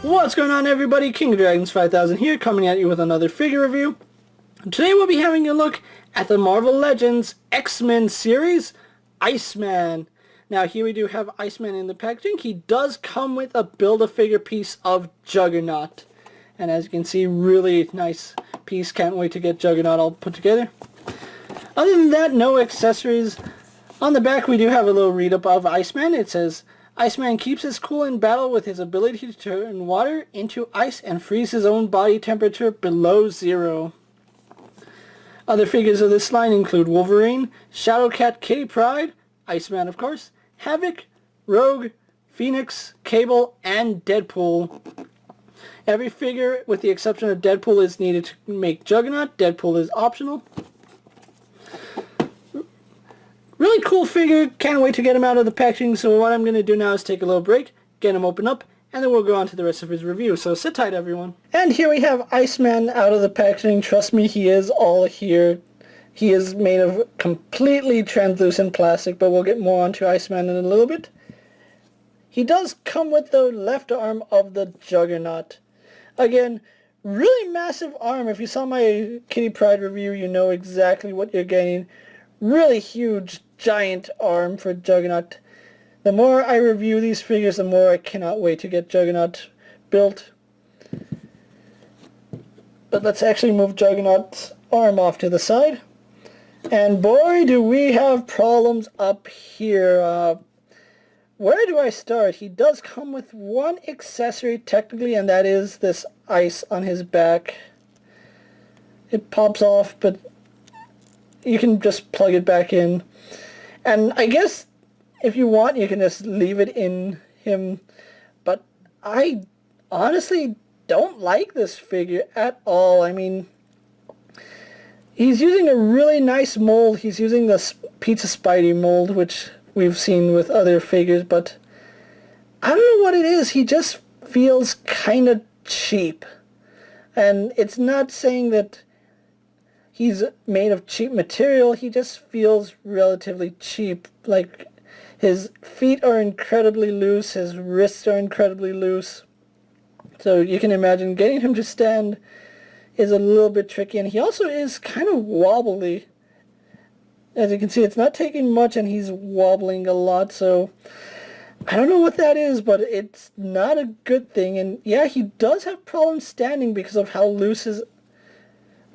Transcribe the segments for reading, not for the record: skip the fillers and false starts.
What's going on, everybody? King of Dragons 5000 here, coming at you with another figure review. Today we'll be having a look at the Marvel Legends X-Men series, Iceman. Now here we do have Iceman in the packaging. He does come with a Build-A-Figure piece of Juggernaut. And as you can see, really nice piece. Can't wait to get Juggernaut all put together. Other than that, no accessories. On the back we do have a little read-up of Iceman. It says, Iceman keeps his cool in battle with his ability to turn water into ice and freeze his own body temperature below zero. Other figures of this line include Wolverine, Shadowcat, Kitty Pryde, Iceman of course, Havoc, Rogue, Phoenix, Cable, and Deadpool. Every figure, with the exception of Deadpool, is needed to make Juggernaut. Deadpool is optional. Really cool figure, can't wait to get him out of the packaging, so what I'm going to do now is take a little break, get him opened up, and then we'll go on to the rest of his review, so sit tight everyone. And here we have Iceman out of the packaging. Trust me, he is all here. He is made of completely translucent plastic, but we'll get more onto Iceman in a little bit. He does come with the left arm of the Juggernaut. Again, really massive arm. If you saw my Kitty Pryde review, you know exactly what you're getting. Really huge, giant arm for Juggernaut. The more I review these figures, the more I cannot wait to get Juggernaut built. But let's actually move Juggernaut's arm off to the side. And boy, do we have problems up here. Where do I start? He does come with one accessory technically, and that is this ice on his back. It pops off, but you can just plug it back in. And I guess if you want, you can just leave it in him. But I honestly don't like this figure at all. I mean, he's using a really nice mold. He's using the Pizza Spidey mold, which we've seen with other figures, but I don't know what it is. He just feels kind of cheap. And it's not saying that he's made of cheap material, he just feels relatively cheap. Like, his feet are incredibly loose, his wrists are incredibly loose. So you can imagine getting him to stand is a little bit tricky, and he also is kind of wobbly. As you can see, it's not taking much and he's wobbling a lot, so I don't know what that is, but it's not a good thing. And yeah, he does have problems standing because of how loose his...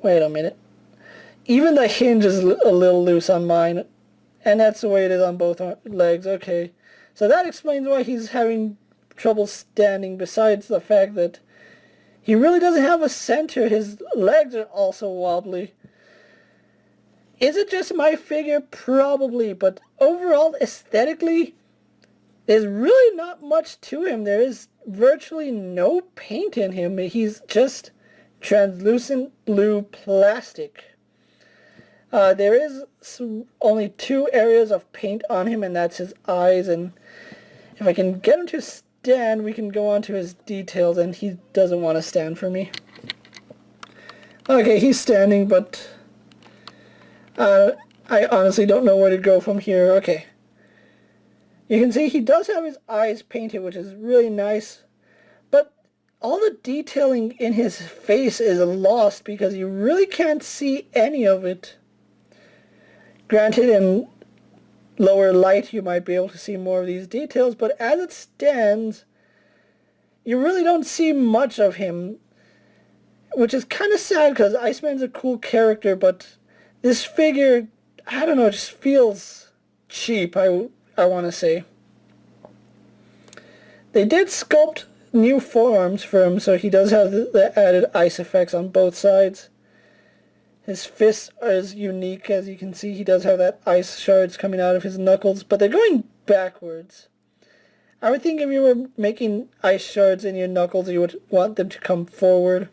Wait a minute. Even the hinge is a little loose on mine, and that's the way it is on both legs. Okay, so that explains why he's having trouble standing, besides the fact that he really doesn't have a center. His legs are also wobbly. Is it just my figure? Probably, but overall, aesthetically, there's really not much to him. There is virtually no paint in him. He's just translucent blue plastic. There is only two areas of paint on him, and that's his eyes. And if I can get him to stand, we can go on to his details, and he doesn't want to stand for me. Okay, he's standing, but I honestly don't know where to go from here. Okay. You can see he does have his eyes painted, which is really nice, but all the detailing in his face is lost because you really can't see any of it. Granted, in lower light you might be able to see more of these details, but as it stands, you really don't see much of him, which is kind of sad because Iceman's a cool character, but this figure, I don't know, just feels cheap, I want to say. They did sculpt new forearms for him, so he does have the added ice effects on both sides. His fists are as unique. As you can see, he does have that ice shards coming out of his knuckles, but they're going backwards. I would think if you were making ice shards in your knuckles, you would want them to come forward.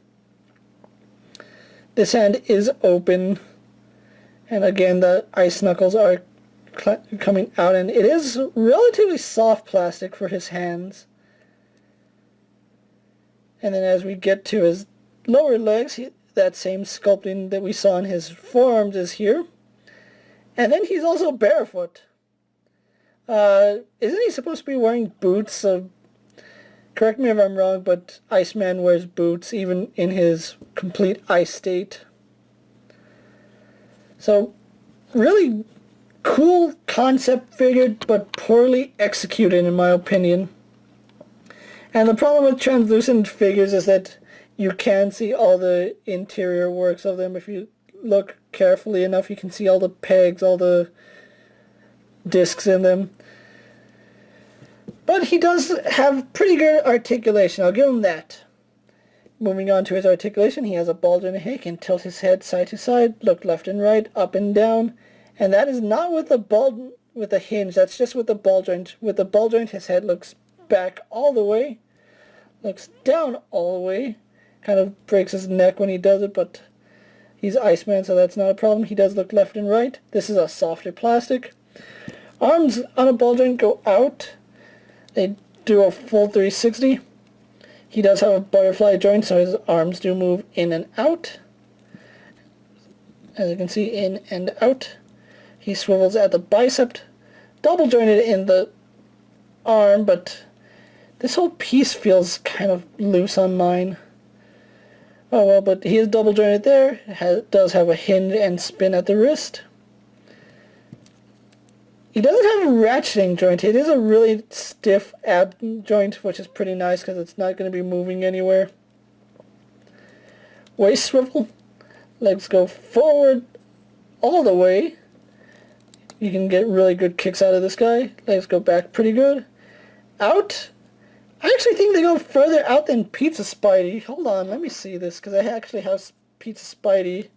This hand is open, and again the ice knuckles are coming out, and it is relatively soft plastic for his hands. And then as we get to his lower legs, that same sculpting that we saw in his forearms is here. And then he's also barefoot. Isn't he supposed to be wearing boots? Correct me if I'm wrong, but Iceman wears boots even in his complete ice state. So, really cool concept figure, but poorly executed in my opinion. And the problem with translucent figures is that you can see all the interior works of them. If you look carefully enough, you can see all the pegs, all the discs in them. But he does have pretty good articulation, I'll give him that. Moving on to his articulation, he has a ball joint. He can tilt his head side to side, look left and right, up and down. And that is not with the hinge, that's just with the ball joint. With the ball joint, his head looks back all the way, looks down all the way. Kind of breaks his neck when he does it, but he's Iceman, so that's not a problem. He does look left and right. This is a softer plastic. Arms on a ball joint go out. They do a full 360. He does have a butterfly joint, so his arms do move in and out. As you can see, in and out. He swivels at the bicep. Double jointed in the arm, but this whole piece feels kind of loose on mine. Oh well, but he is double jointed there. Does have a hinge and spin at the wrist. He doesn't have a ratcheting joint. It is a really stiff ab joint, which is pretty nice because it's not going to be moving anywhere. Waist swivel. Legs go forward all the way. You can get really good kicks out of this guy. Legs go back pretty good. Out. I actually think they go further out than Pizza Spidey. Hold on, let me see this, because I actually have Pizza Spidey.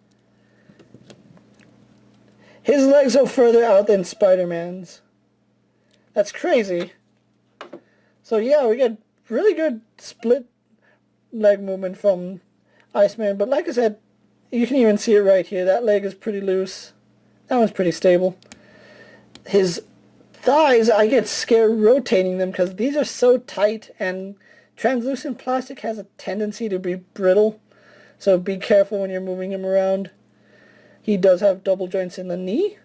His legs go further out than Spider-Man's. That's crazy. So yeah, we get really good split leg movement from Iceman. But like I said, you can even see it right here. That leg is pretty loose. That one's pretty stable. His thighs, I get scared rotating them because these are so tight, and translucent plastic has a tendency to be brittle. So be careful when you're moving him around. He does have double joints in the knee.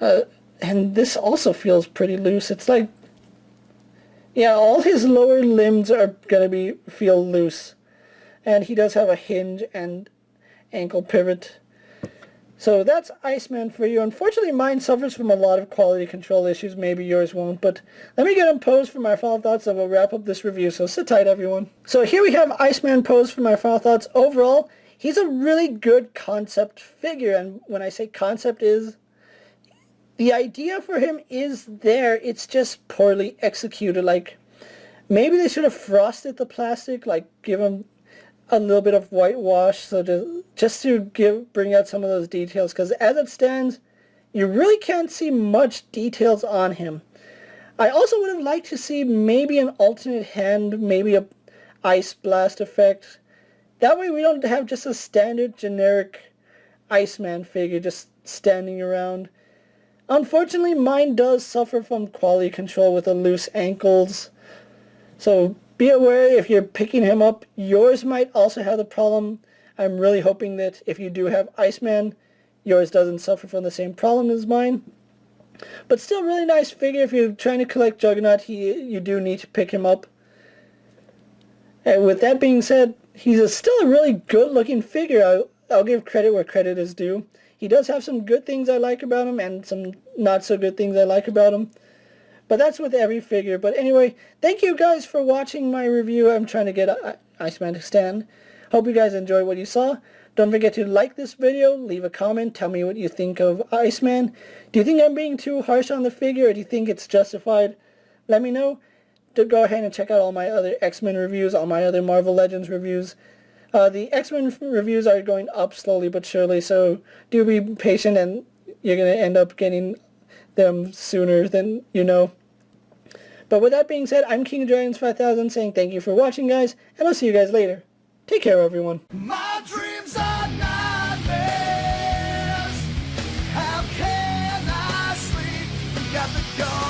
And this also feels pretty loose. It's like, yeah, all his lower limbs are going to feel loose. And he does have a hinge and ankle pivot. So that's Iceman for you. Unfortunately, mine suffers from a lot of quality control issues. Maybe yours won't. But let me get him posed for my final thoughts, and we'll wrap up this review. So sit tight, everyone. So here we have Iceman posed for my final thoughts. Overall, he's a really good concept figure. And when I say concept is, the idea for him is there. It's just poorly executed. Like, maybe they should have frosted the plastic, like give him a little bit of whitewash, so just to bring out some of those details, because as it stands, you really can't see much details on him. I also would have liked to see maybe an alternate hand, maybe a ice blast effect. That way we don't have just a standard generic Iceman figure just standing around. Unfortunately, mine does suffer from quality control with the loose ankles, so be aware if you're picking him up, yours might also have the problem. I'm really hoping that if you do have Iceman, yours doesn't suffer from the same problem as mine. But still really nice figure. If you're trying to collect Juggernaut, you do need to pick him up. And with that being said, he's still a really good looking figure. I'll give credit where credit is due. He does have some good things I like about him and some not so good things I like about him. But that's with every figure. But anyway, thank you guys for watching my review. I'm trying to get Iceman to stand. Hope you guys enjoyed what you saw. Don't forget to like this video, leave a comment, tell me what you think of Iceman. Do you think I'm being too harsh on the figure, or do you think it's justified? Let me know. Go ahead and check out all my other X-Men reviews, all my other Marvel Legends reviews. The X-Men reviews are going up slowly but surely, so do be patient, and you're going to end up getting them sooner than you know. But with that being said, I'm King of Dragons 5000 saying thank you for watching, guys, and I'll see you guys later. Take care, everyone. My dreams are nightmares. How can I sleep? You got the gun.